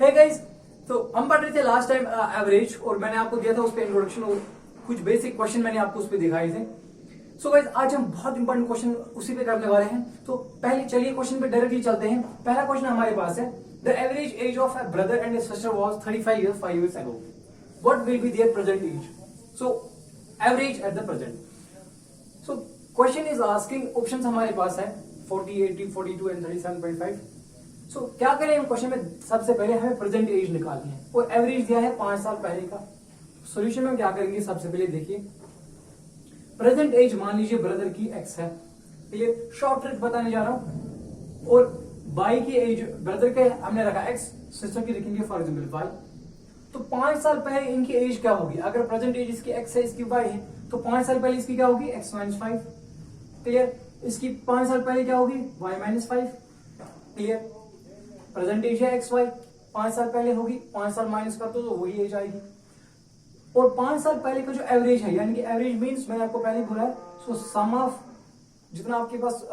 है गाइस, तो हम पढ़ रहे थे लास्ट टाइम एवरेज और मैंने आपको दिया था उस पर इंट्रोडक्शन और कुछ बेसिक क्वेश्चन मैंने आपको उस पर दिखाए थे। सो गाइस आज हम बहुत इंपॉर्टेंट क्वेश्चन उसी पे करने वाले हैं। तो पहले चलिए क्वेश्चन पे डायरेक्टली चलते हैं। पहला क्वेश्चन हमारे पास है, the average age of a brother and sister was 35 years 5 years ago. What will be their present age? So average at the present. So question is asking, options हमारे पास है 40, 80, 42 and 37.5. सो क्या करें हम क्वेश्चन में, सबसे पहले हमें प्रेजेंट एज निकालनी है और एवरेज दिया है 5 साल पहले का। सॉल्यूशन में क्या करेंगे, सबसे पहले देखिए प्रेजेंट एज मान लीजिए ब्रदर की एक्स है, ये शॉर्ट ट्रिक बताने जा रहा हूं, और बाई की एज ब्रदर के हमने रखा एक्स, सिस्टर की रखेंगे फॉर एग्जाम्पल वाई। तो 5 साल पहले इनकी एज क्या होगी, अगर प्रेजेंट एज इसकी एक्स है इसकी वाई है, तो 5 साल पहले इसकी क्या होगी, एक्स माइनस 5। क्लियर। इसकी 5 साल पहले क्या होगी, Y minus 5। Clear. Present age है एक्स वाई, 5 साल पहले होगी, 5 साल माइनस कर दो तो वही एज आएगी। और 5 साल पहले का जो एवरेज है, यानी कि एवरेज मींस मैंने आपको पहले ही बोला है, सो सम ऑफ जितना आपके पास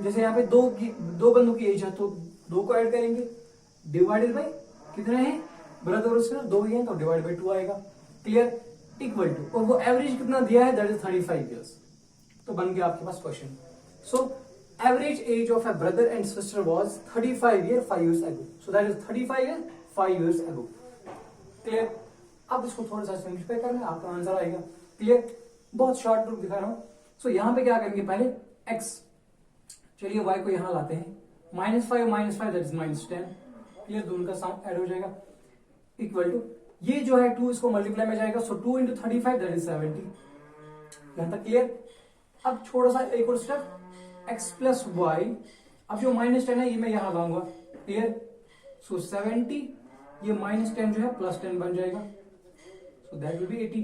जैसे यहाँ पे दो बंदों की एज है तो 2 को ऐड करेंगे, डिवाइडेड बाई कितने हैं ब्रदर और सिस्टर, 2 ही हैं तो डिवाइड बाई 2 आएगा। क्लियर। इक्वल टू, और वो एवरेज कितना दिया है, दैट इज 35 years। तो बन गया आपके पास question. So average age of a brother and sister was 35 years 5 years ago. So that is 35 years 5 years ago. Clear? अब इसको थोड़ा सा सिंप्लीफाई करना है, आपका आंसर आएगा। क्लियर। बहुत शॉर्ट रूप दिखा रहा हूं। सो यहां पे क्या करेंगे, पहले x, चलिए y को यहां लाते हैं, -5 दैट इज -10। क्लियर। दोनों का सम ऐड हो जाएगा, इक्वल टू ये जो है 2 इसको मल्टीप्लाई में जाएगा, सो 2 into 35 दैट इज 70। यहां तक क्लियर। अब थोड़ा सा एक और स्टेप, x प्लस वाई, अब जो -10 है ये मैं यहां लाऊंगा। क्लियर। सो 70, ये -10 जो है +10 बन जाएगा, so that will be 80।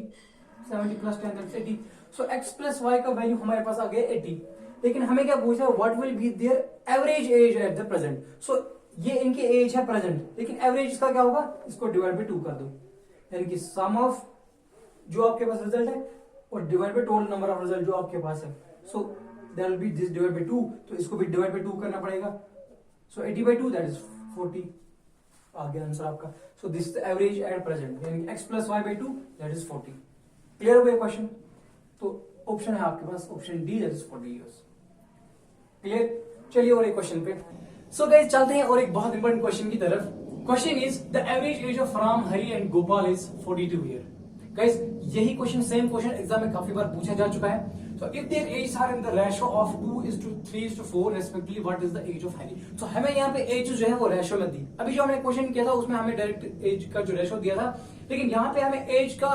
70 + 10 that's 80। So x plus Y का वैल्यू हमारे पास आ गया 80। लेकिन हमें क्या पूछा है, what will be there average age at the present. So ये इनकी एज है प्रेजेंट, लेकिन एवरेज इसका क्या होगा, इसको डिवाइड बाई 2 कर दो, यानी कि सम ऑफ जो आपके पास रिजल्ट है और divide by total number of result जो आपके पास है। सो that will be this divided by 2, तो इसको भी डिवाइड बाय 2 करना पड़ेगा। सो 80/2 दैट इज 40। आ गया आंसर आपका। So this is average at present, यानी x plus y by 2 that is 40। Clear हो गया क्वेश्चन। तो ऑप्शन है आपके पास option D, that is 40 years। Clear. चलिए और एक क्वेश्चन पे। सो गाइस चलते हैं और एक बहुत इंपॉर्टेंट क्वेश्चन की तरफ। Question is the average age of Ram, Hari and Gopal is 42 years। Guys यही क्वेश्चन, सेम क्वेश्चन एग्जाम में काफी बार पूछा जा चुका है। So if their ages are in the ratio of 2:3:4 respectively, what is the age of Harry? So हमें यहाँ पे एज जो है वो रेशो में दी। अभी जो हमने क्वेश्चन किया था उसमें हमें डायरेक्ट एज का जो रेशो दिया था, लेकिन यहाँ पे हमें एज का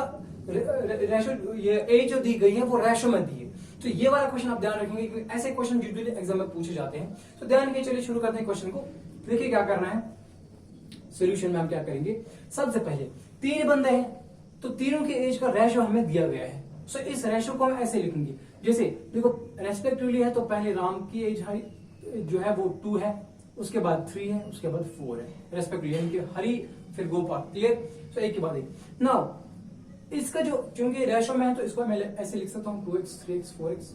रेशो, ये एज जो दी गई है वो रेशो में दी है। तो ये वाला क्वेश्चन आप ध्यान रखेंगे क्योंकि ऐसे क्वेश्चन यूजुअली एग्जाम में पूछे जाते हैं। तो ध्यान के चलिए शुरू करते हैं क्वेश्चन को। देखिए क्या करना है, सोल्यूशन में हम क्या करेंगे, सबसे पहले 3 बंदे हैं तो तीनों के एज का रेशो हमें दिया गया है। सो इस रेशो को हम ऐसे लिखेंगे, जैसे देखो रेस्पेक्टिवली है तो पहले राम की एज जो है वो 2 है, उसके बाद 3 है, उसके बाद 4 है रेस्पेक्टिवली, यानी कि हरि फिर गोपाल। क्लियर। सो एक के बाद एक। नाउ इसका जो चूंकि रेशो में है तो इसको मैं ऐसे लिख सकता हूं 2x 3x 4x।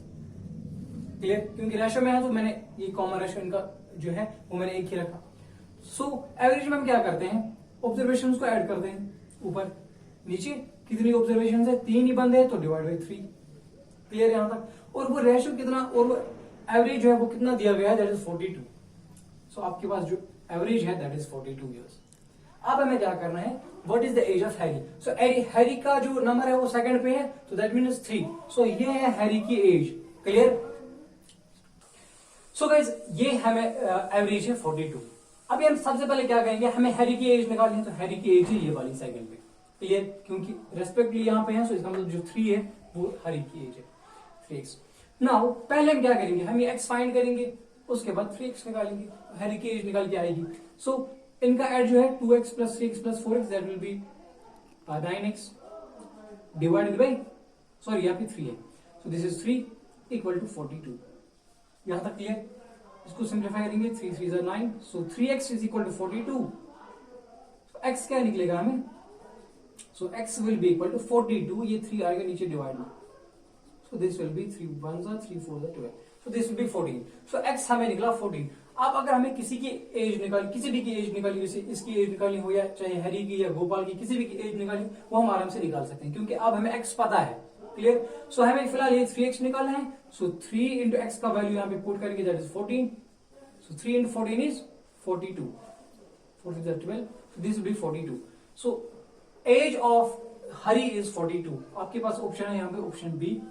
क्लियर। क्योंकि रेशो में है तो मैंने ये कॉमन रेशो इनका जो है वो मैंने एक ही रखा। सो एवरेज में हम क्या करते हैं, ऑब्जर्वेशन को ऐड करते हैं, ऊपर नीचे कितनी ऑब्जर्वेशन है, 3 ही बंदे हैं तो डिवाइड बाई 3। क्लियर यहां तक। और वो रेशो कितना, और वो एवरेज जो है वो कितना दिया गया है, दैट इज 42। सो आपके पास जो एवरेज है दैट इज 42 years। अब हमें क्या करना है, what is the age of Harry. So Harry का जो नंबर है वो सेकंड पे है, तो दैट मीन्स 3। सो ये है हैरी की एज। क्लियर। सो गाइस ये हमें एवरेज है 42। अभी हम सबसे पहले क्या करेंगे, हमें हैरी की एज निकालनी है, तो हैरी की एज है ये वाली सेकंड पे। क्लियर। क्योंकि रेस्पेक्टली यहां पे है, सो इसका मतलब जो 3 है वो हरि की एज है 3x। नाउ पहले हम क्या करेंगे, हम ये x फाइंड करेंगे, उसके बाद 3x निकालेंगे, हरि की एज निकाल के आएगी। सो इनका ऐड जो है 2x plus 3x plus 4x that will be 9x divided by, sorry यहाँ पे 3 है, so this is 3 equal to 42। यहां तक क्लियर। इसको सिंप्लीफाई करेंगे, 3 3 is 9, so 3x is equal to 42। x क्या निकलेगा हमें, so x will be equal to 42, ये 3 आएगा नीचे डिवाइड में, so this will be 3 1s are 3 4s are 12, so this will be 14। so x हमें निकला 14। आप अगर हमें किसी की एज निकाली, किसी भी की एज निकाली, जैसे इसकी एज निकाली हो या चाहे हरी की या गोपाल की, किसी भी की एज निकाली, वो हम आराम से निकाल सकते हैं क्योंकि अब हमें एक्स पता है। क्लियर। सो हमें फिलहाल ये 3x निकालना है। सो 3 इंटू एक्स का वैल्यू यहाँ पे पुट करेंगे, that is 14। So 3 into 14 is 42, 40 12, this will be 42। So age of Hari is 42। आपके पास ऑप्शन है यहाँ पे option B.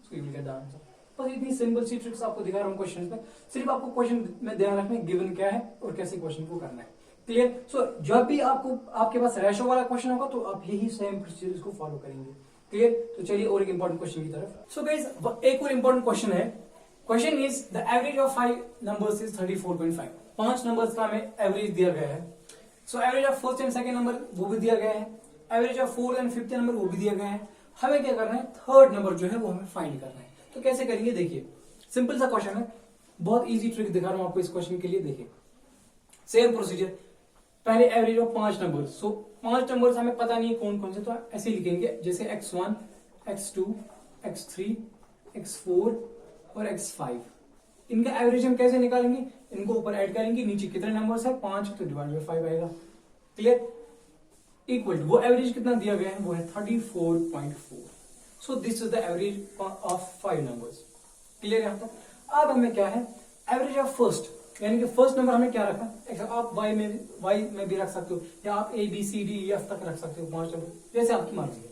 So you will get the answer. बस इतनी सिंपल सी ट्रिक्स आपको दिखा रहा हूँ क्वेश्चन पे। सिर्फ आपको क्वेश्चन में ध्यान रखना है गिवन क्या है और कैसे क्वेश्चन को करना है। क्लियर। सो जब भी आपको आपके पास रेशो वाला क्वेश्चन होगा तो आप यही सेम प्रोसीजर को फॉलो करेंगे। क्लियर। तो चलिए और एक इंपॉर्टेंट क्वेश्चन की तरफ। सो गाइस एक और इंपॉर्टेंट क्वेश्चन है। Question is the average of 5 numbers is 34.5। 5 numbers का हमें एवरेज दिया गया है। So average of first and second number वो भी दिया गया है, average of fourth and fifth number वो भी दिया गया है। हमें क्या करना है, थर्ड नंबर जो है वो हमें फाइंड करना है। तो कैसे करेंगे देखिए, सिंपल सा क्वेश्चन है, बहुत इजी ट्रिक दिखा रहा हूं आपको इस क्वेश्चन के लिए। देखिए सेम प्रोसीजर, पहले average of 5 number. So 5 numbers हमें पता नहीं है कौन कौन से, तो ऐसे लिखेंगे जैसे x1, x2, x3, x4 और x5। इनका एवरेज हम कैसे निकालेंगे, इनको ऊपर ऐड करेंगे, नीचे कितने नंबर्स है 5, तो डिवाइड बाय 5 आएगा। क्लियर। इक्वल टू वो एवरेज कितना दिया गया है, वो है 34.4। सो this is the average of 5 numbers. Clear यहां तक। अब हमें क्या है, एवरेज ऑफ फर्स्ट, यानी कि फर्स्ट नंबर हमने क्या रखा, आप y में भी रख सकते हो या आप A B C D E F तक रख सकते हो, 5 नंबर जैसे आपकी मर्जी है।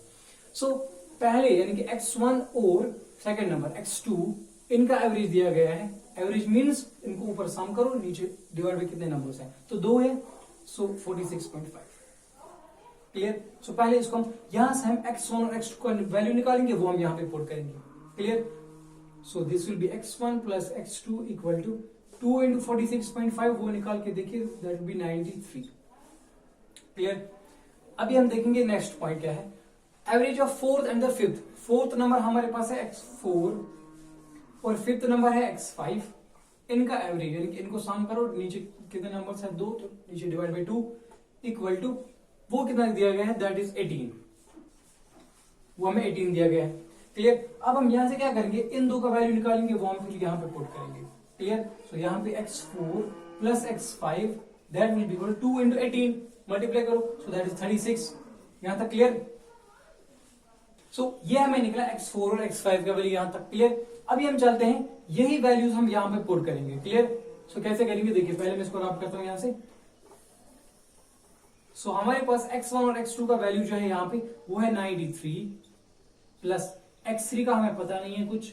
सो पहले यानी कि x1 और सेकंड नंबर x2, इनका एवरेज दिया गया है। एवरेज मींस इनको ऊपर सम करो, नीचे डिवाइड बाय कितने नंबर्स हैं, तो 2 है, सो 46.5। क्लियर। सो पहले इसको हम यहां से हम x1 और x2 का वैल्यू निकालेंगे, वो हम यहां पे पुट करेंगे। Clear. So this will be x1 plus x2 equal to 2 into 46.5, वो निकाल के देखिए, दैट विल बी 93। क्लियर। अभी हम देखेंगे नेक्स्ट पॉइंट क्या है, average of fourth and the fifth. Fourth number हमारे पास है x4 और फिफ्थ नंबर है x5। इनका एवरेज यानी कि इनको सम करो, नीचे कितने नंबर्स है 2, तो नीचे डिवाइड बाय 2 इक्वल टू वो कितना दिया गया है, दैट इज 18। वो हमें 18 दिया गया है। क्लियर। अब हम यहां से क्या करेंगे, इन दो का वैल्यू निकालेंगे, वो हम फिर यहां पे पुट करेंगे। क्लियर। सो यहां पे x4 plus x5 that will be equal 2 into 18, multiply करो, सो दैट इज 36। यहां तक क्लियर। सो ये हमें निकला x4 और x5 का वैल्यू यहां तक। क्लियर। अभी हम चलते हैं, यही वैल्यूज हम यहां पे पुट करेंगे। क्लियर। सो कैसे करेंगे देखिए, पहले मैं इसको रब करता हूं यहां से। सो हमारे पास x1 और x2 का वैल्यू जो है यहां पे वो है 93 प्लस x3 का हमें पता नहीं है कुछ,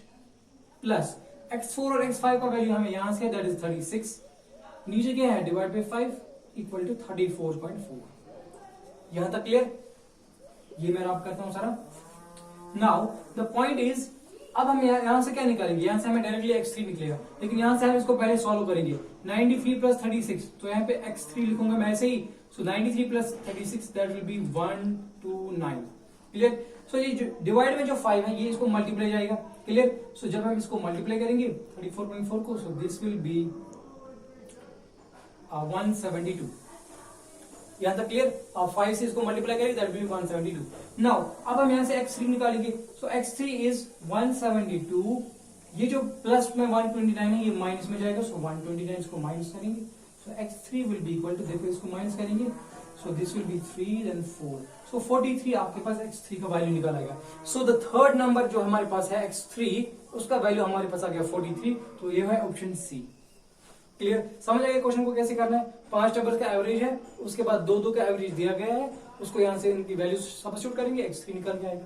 प्लस x4 और x5 का वैल्यू हमें यहां से दैट इज 36, नीचे क्या है डिवाइड बाय 5 इक्वल टू 34.4। यहां तक क्लियर। ये मैं रब करता हूं सारा। नाउ द पॉइंट इज, अब हम यहां से क्या निकालेंगे, यहां से हमें डायरेक्टली x3 निकलेगा, लेकिन यहां से हम इसको पहले सॉल्व करेंगे। 93 प्लस 36, तो यहां पे x3 लिखूंगा मैं ऐसे ही। So 93 plus 36 that will be 129। Clear. So ये डिवाइड में जो 5 है ये इसको मल्टीप्लाई जाएगा। क्लियर। सो जब हम इसको मल्टीप्लाई करेंगे 34.4 को, सो दिस विल बी 172। यहां तक क्लियर। अब 5 से इसको मल्टीप्लाई करेंगे, दैट विल बी 172। नाउ अब हम यहां से x3 निकालेंगे। सो x3 इज 172। ये जो प्लस में 129 है ये माइनस में जाएगा, सो 129 इसको माइनस करेंगे, so x3 will be equal to, देखो इसको माइनस करेंगे, so this will be 3 then 4, सो 43 आपके पास x3 का वैल्यू निकल आएगा। सो द थर्ड नंबर जो हमारे पास है x3, उसका वैल्यू हमारे पास आ गया 43, तो ये है ऑप्शन सी। क्लियर। समझ आएगा क्वेश्चन को कैसे करना है। 5 नंबर का एवरेज है, उसके बाद 2 का एवरेज दिया गया है, उसको यहां से इनकी वैल्यू सब्स्टिट्यूट करेंगे, x3 निकल जाएगा।